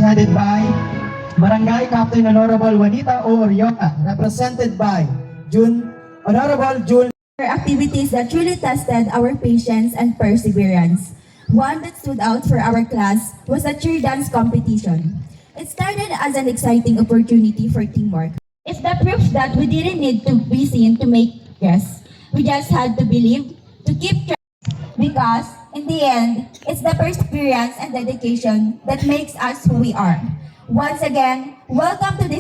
headed by Barangay Captain Honorable Juanita O. Orioca, represented by Honorable June. Activities that truly tested our patience and perseverance. One that stood out for our class was the cheer dance competition. It started as an exciting opportunity for teamwork. It's the proof that we didn't need to be seen to make progress. We just had to believe, to keep trying. Because, in the end, it's the perseverance and dedication that makes us who we are. Once again, welcome to this.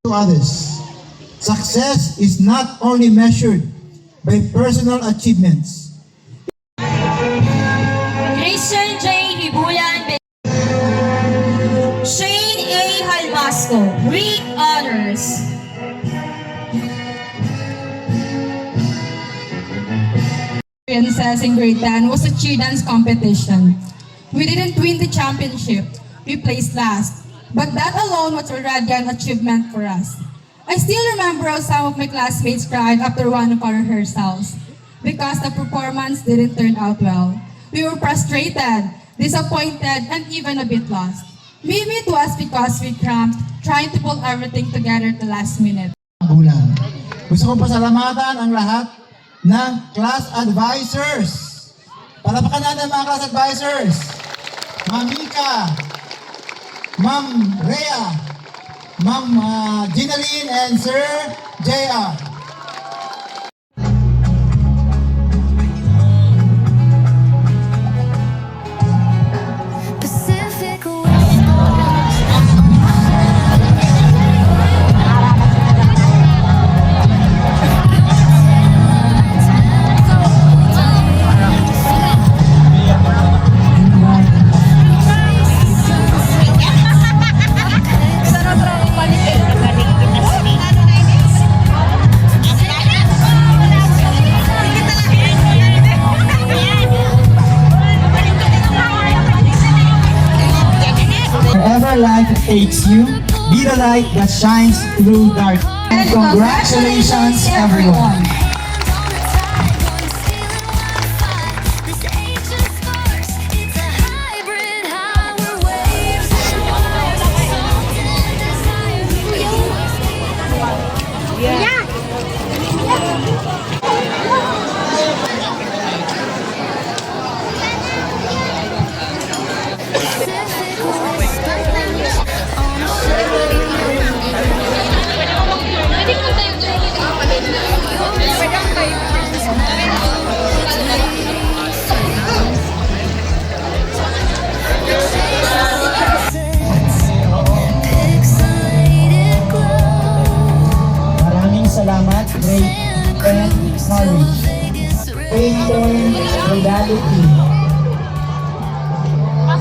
Others. Success is not only measured by personal achievements. Christian J. Hibulan, Shane A. Halmasco, Greek Honors. Experiences in grade 10 was a cheer dance competition. We didn't win the championship. We placed last. But that alone was already an achievement for us. I still remember how some of my classmates cried after one of our rehearsals because the performance didn't turn out well. We were frustrated, disappointed, and even a bit lost. Maybe it was because we cramped, trying to pull everything together at the last minute. Gusto kong pasalamatan ang lahat ng class advisors. Palapakan natin mga class advisors. Ma'am Mika, Ma'am Rhea, Ma'am Ginaline, and Sir J.R. Wherever life takes you, be the light that shines through dark. And congratulations, everyone! Salamat, great and knowledge. Faith and modality.